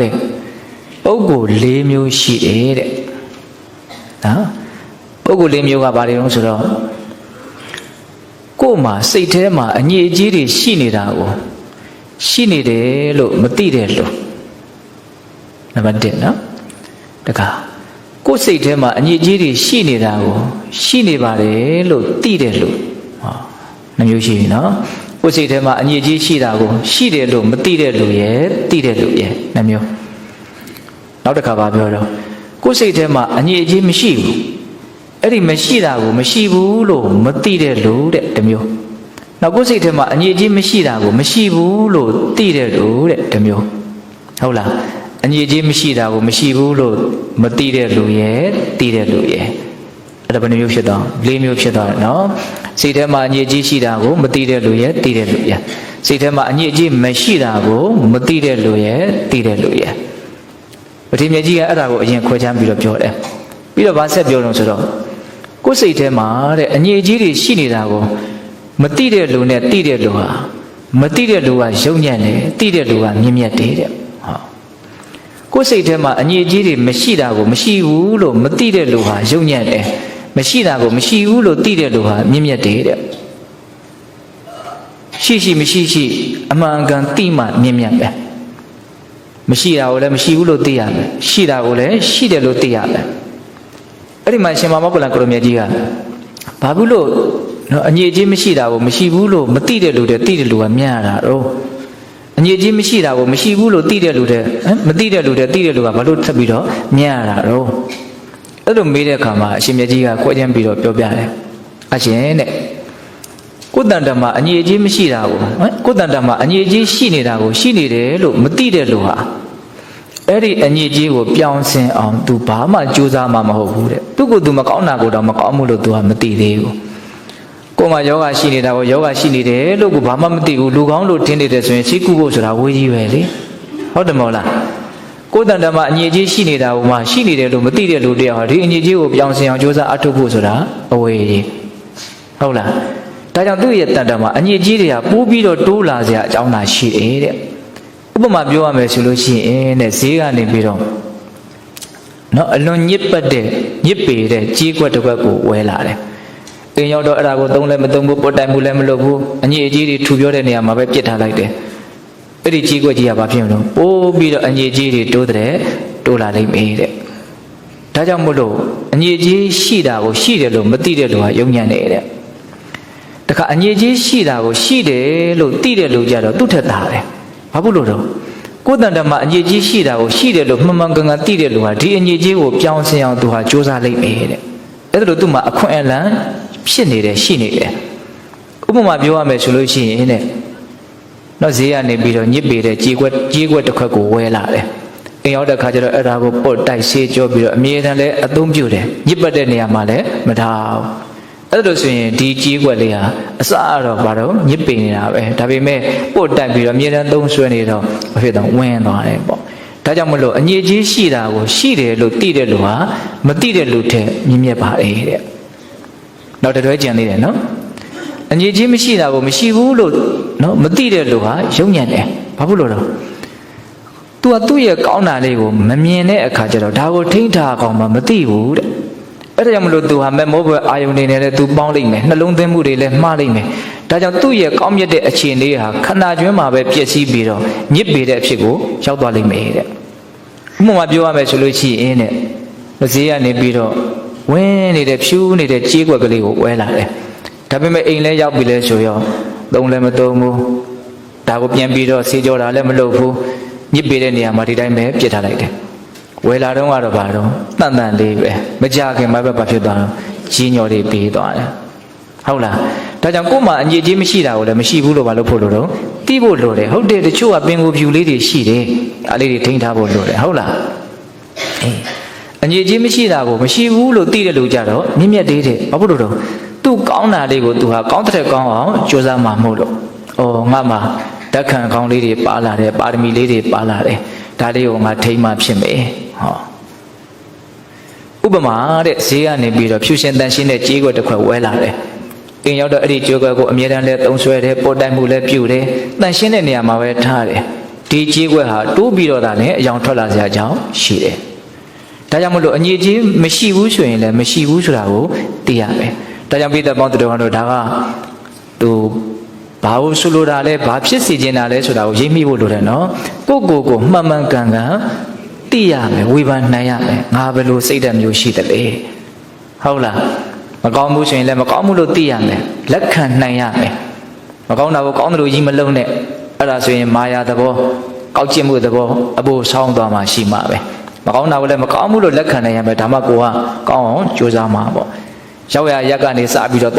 တဲ့ပုဂ္ဂိုလ်၄မျိုးရှိတယ်တဲ့နော်ပုဂ္ဂိုလ်၄မျိုးကဘာတွေလဲဆိုတော့ကိုယ်မှာစိတ်ထဲမှာအငြိအကျေးတွေရှိနေတာကိုရှိနေတယ်လို့မသိတဲ့လူနံပါတ်1နော်တခါကိုယ်စိတ်ထဲမှာအငြိအကျေးတွေရှိနေတာကိုရှိနေပါတယ်လို့သိတဲ့လူဟောနှမျိုးရှိပြီနော်ကိုယ်စိတ်ထဲမှာအငြိအကျေးရှိတာကိုရှိတယ်လို့မသိတဲ့လူရဲ့သိတဲ့လူရဲ့နှမျိုးနောက်တစ်ခါပါပြောတော့ကိုယ်စိတ်ထဲမှာအငြိအကျေးမရှိဘူးအဲ့ဒီမရှိတာကိုမရှိဘူးလို့မသိတဲ့လူတဲ့တစ်မျိုးနောက်ကိုယ်စိတ်ထဲမှာအငြိအကျေးမရှိတာကိုမရှိဘူးလို့သိတဲ့လူတဲ့တစ်မျိုးဟုတ်လားအငြိအကျေးမရှိတာကိုမရှိဘူးလို့မသိတဲ့လူရဲ့သိတဲ့လူရဲ့အဲ့ဒါဘယ်နှမျိုးဖြစ်တော့၄မျိုးဖြစ်သွားတယ်နော်စိတ်ထဲမှာအငြိအကျေးရှိတာကိုမသိတဲ့လူရဲ့သိတဲ့လူရဲ့စိတ်ထဲမှာအငြိအကျေးမရှိတာကိုမသိတဲ့လူရဲ့သိတဲ့လူရဲ့ပထမကြီးကအဲ့ဒါကိုအရင်ခွဲခြမ်းပြီးတော့ပြောတယ်ပြီးတော့ဗာဆက်ပြောတော့ဆိုတော့ကိုယ်စိတ်ထဲမှာတဲ့အငြိအကျေးတွေရှိနေတာကိုမသိတဲ့လူနဲ့သိတဲ့လူဟာမသိတဲ့လူကယုံညံ့တယ်သိတဲ့လူကမြင့်မြတ်တယ်တဲ့ဟောကိုယ်စိတ်ထဲမှာအငြိအကျေးတွေမရှိတာကိုမရှိဘူးလို့မသိတဲ့လူဟာယုံညံ့တယ်မရှိတာကိုမရှိဘူးလို့သိတဲ့လူဟာမြင့်မြတ်တယ်တဲ့ရှိမရှိအမှန်ကန်သိမှမြင့်မြတ်ပဲမရှိတာကိုလည်းမရှိဘူးလို့သိရမယ်ရှိတာကိုလည်းရှိတယ်လို့သိရမယ်အဲ့ဒီမှာရှင်မောဂလန်ကိုရမြတ်ကြီးကဘာဘူးလို့နော်အငြိအကျေးမရှိတာကိုမရှိဘူးလို့မသိတဲ့လူတွေသိတဲ့လူကမြင်ရတာတော့အငြိအကျေးမရှိတာကိုမရှိဘူးလို့သိတဲ့လူတွေမသိတဲ့လူတွေသိတဲ့လူကဘာလို့ထပ်ပြီးတော့မြင်ရတာတော့အဲ့လိုမေးတဲ့အခါမှာအရှင်မြတ်ကြီးကကြွက်ချမ်းပြီးတော့ပြောပြတယ်အရှင်တဲ့ကိုယ်တန်တမှာအငြိအကျေးမရှိတာကိုကိုယ်တန်တမှာအငြိအကျေးရှိနေတာကိုရှိနေတယ်လို့မသိတဲ့လူဟာအဲ့ဒီအညစ်အကြေးကိုပြောင်းစင်အောင် तू ဘာမှကြိုးစားမှမဟုတ်ဘူးတဲ့သူ့ကိုယ် तू မကောင်းတာကိုတော့မကောင်းဘူးလို့ तू ကမသိသေးဘူးကိုယ်မှာယောဂရှိနေတာကိုယောဂရှိနေတယ်လို့ကိုဘာမှမသိဘူးလူကောင်းလို့ထင်နေတယ်ဆိုရင်စိတ်ကူဖို့ဆိုတာဝေးကြီးပဲလေဟုတ်တယ်မဟုတ်လားကိုယ်တန်တမှာအညစ်အကြေးရှိနေတာကိုမှရှိနေတယ်လို့မသိတဲ့လူတယောက်ဟာဒီအညစ်အကြေးကိုပြောင်းစင်အောင်ကြိုးစားအထုတ်ဖို့ဆိုတာအဝေးကြီးဟုတ်လားဒါကြောင့်သူ့ရဲ့တန်တမှာအညစ်အကြေးတွေကပိုးပြီးတော့တိုးလာစရာအကြောင်းသာရှိတယ်တဲ့ဥပမာပြောရမယ်ဆိုလို့ရှိရင်တဲ့ဈေးကနေပြီးတော့နော်အလွန်ညစ်ပတ်တဲ့ညစ်ပေတဲ့ကြီးကွက်တစ်ကွက်ကိုဝဲလာတယ်။တင်ရောက်တော့အဲ့ဒါကိုသုံးလည်းမသုံးဘူးပုတ်တိုင်မှုလည်းမလုပ်ဘူးအညစ်အကြေးတွေထူပြောတဲ့နေရာမှာပဲပြစ်ထားလိုက်တယ်။အဲ့ဒီကြီးကွက်ကြီးကဘာဖြစ်လို့ပိုးပြီးတော့အညစ်အကြေးတွေတိုးတဲ့တိုးလာလိမ့်မယ်တဲ့။ဒါကြောင့်မို့လို့အညစ်အကြေးရှိတာကိုရှိတယ်လို့မသိတဲ့လူကယုံညံ့နေတဲ့။တခါအညစ်အကြေးရှိတာကိုရှိတယ်လို့သိတဲ့လူကြတော့သူ့ထက်သာတယ်။ဘာဖြစ်လို့တော့ကိုယ်တန်တမှာအညစ်အကြေးရှိတာကိုရှိတယ်လို့မှန်မှန်ကန်ကန်သိတဲ့လူဟာဒီအညစ်အကြေးကိုပြောင်းစင်အောင်သူဟာစူးစမ်းလိုက်မယ်တဲ့အဲ့ဒါလို့သူ့မှာအခွင့်အလမ်းဖြစ်နေတယ်ရှိနေတယ်ဥပမာပြောရမယ်ဆိုလို့ရှိရင်တဲ့နော်ဈေးကနေပြီးတော့ညစ်ပေတဲ့ကြေးကွက်တစ်ခွက်ကိုဝဲလာတယ်အိမ်ရောက်တဲ့ခါကျတော့အဲ့ဒါကိုပုတ်တိုက်ဆေးကြောပြီးတော့အမြဲတမ်းလည်းအသုံးပြုတယ်ညစ်ပတ်တဲ့နေရာမှာလည်းမထားအဲ့လိုဆိုရင်ဒီကြေးကွက်လေးဟာအစတော့ဘာတော့ညစ်ပေနေတာပဲဒါပေမဲ့ပုတ်တိုက်ပြီးတော့အမြဲတမ်းသုံးဆွဲနေတော့ဘာဖြစ်တော့ဝင်းသွားတယ်ပေါ့ဒါကြောင့်မလို့အညစ်အကြေးရှိတာကိုရှိတယ်လို့သိတဲ့လူဟာမသိတဲ့လူထက်မြင့်မြတ်ပါတယ်တဲ့နောက်တစ်တွဲကြံသေးတယ်နော်အညစ်အကြေးမရှိတာကိုမရှိဘူးလို့နော်မသိတဲ့လူဟာယုံညံ့တယ်ဘာဖြစ်လို့တော့သူကသူ့ရဲ့ကောင်းတာလေးကိုမမြင်တဲ့အခါကျတော့ဒါကိုထိန်းထားအောင်မှမသိဘူးတဲ့အဲ့ဒါကြောင့်မလို့သူဟာမဲ့မောဘွယ်အာယုန်နေနဲ့လည်းသူပေါင်းလိုက်မယ်နှလုံးသွင်းမှုတွေလည်းမှားလိုက်မယ်ဒါကြောင့်သူ့ရဲ့ကောင်းမြတ်တဲ့အခြေအနေဟာခန္ဓာကျွန်းမှာပဲပြည့်စည်ပြီးတော့ညစ်ပေတဲ့အဖြစ်ကိုရောက်သွားလိမ့်မယ်တဲ့ဥပမာပြောရမယ်ဆိုလို့ရှိရင်တဲ့ဈေးကနေပြီးတော့ဝင်းနေတဲ့ဖြူးနေတဲ့ကြေးကွက်ကလေးကိုဝဲလာတယ်ဒါပေမဲ့အိမ်လဲရောက်ပြီလဲဆိုရောသုံးလည်းမသုံးဘူးဒါကိုပြန်ပြီးတော့ဆေးကြောတာလည်းမလုပ်ဘူးညစ်ပေတဲ့နေရာမှာဒီတိုင်းပဲပြစ်ထားလိုက်တယ်ဝယ်လာတော့ကတော့ဘာတော့တန်တန်လေးပဲမကြခင်မှာပဲဘာဖြစ်သွားတော့ကြီးညော်တွေပေးသွားတယ်ဟုတ်လားဒါကြောင့်ကို့မှာအညစ်အကြေးမရှိတာကိုလည်းမရှိဘူးလို့ဘာလို့ဖို့လို့တော့သိဖို့လိုတယ်ဟုတ်တယ်တချို့ကပင်ကိုဖြူလေးတွေရှိတယ်အားလေးတွေထိန်းထားဖို့လိုတယ်ဟုတ်လားအညစ်အကြေးမရှိတာကိုမရှိဘူးလို့သိတဲ့လူကြတော့မြင့်မြတ်သေးတယ်ဘာလို့တော့သူ့ကောင်းတာလေးကိုသူဟာကောင်းတဲ့ကောင်းအောင်ကြိုးစားမှမဟုတ်လို့ငါမှာဓာတ်ခံကောင်းလေးတွေပါလာတယ်ပါရမီလေးတွေပါလာတယ်ဒါလေးကိုငါထိမှဖြစ်မယ်ဟောဥပမာတဲ့ဈေးကနေပြီးတော့ဖြူရှင်တန်ရှင်းတဲ့ကြေးကွက်တစ်ခွက်ဝဲလာတယ်အိမ်ရောက်တော့အဲ့ဒီကြေးကွက်ကိုအမြဲတမ်းလဲသုံးဆွဲတယ်ပေါ်တိုင်မှုလဲပြုတယ်တန်ရှင်းတဲ့နေရာမှာပဲထားတယ် ဒီကြေးခွက်ဟာတိုးပြီးတော့ဒါလည်းအယောင်ထွက်လာစရာအကြောင်းရှိတယ်ဒါကြောင့်မလို့အငြိကြေးမရှိဘူးဆိုရင်လည်းမရှိဘူးဆိုတာကိုသိရမယ်ဒါကြောင့်ပြည်သက်ပေါင်းတို့ကတော့ဒါကသူဘာလို့ဆိုလိုတာလဲဘာဖြစ်စီခြင်းတာလဲဆိုတာကိုရိပ်မိဖို့လိုတယ်နော်ကိုမှန်မှန်ကန်ကန်သိရမယ်ဝေဖန်နိုင်ရမယ်ငါဘယ်လိုစိတ်ဓာတ်မျိုးရှိတယ်လဲဟုတ်လားမကောင်းဘူးဆိုရင်လည်းမကောင်းဘူးလို့သိရမယ်လက်ခံနိုင်ရမယ်မကောင်းတာကိုကောင်းတယ်လို့ကြီးမလုံးနဲ့အဲ့ဒါဆိုရင်မာယာသဘောကောက်ကျစ်မှုသဘောအဖို့ဆောင်းသွားမှရှိမှာပဲမကောင်းတာကိုလည်းမကောင်းဘူးလို့လက်ခံနိုင်ရမယ်ဒါမှကိုကကောင်းအောင်ကြိုးစားမှာပေါ့ရောက်ရရက်ကနေစပြီးတော့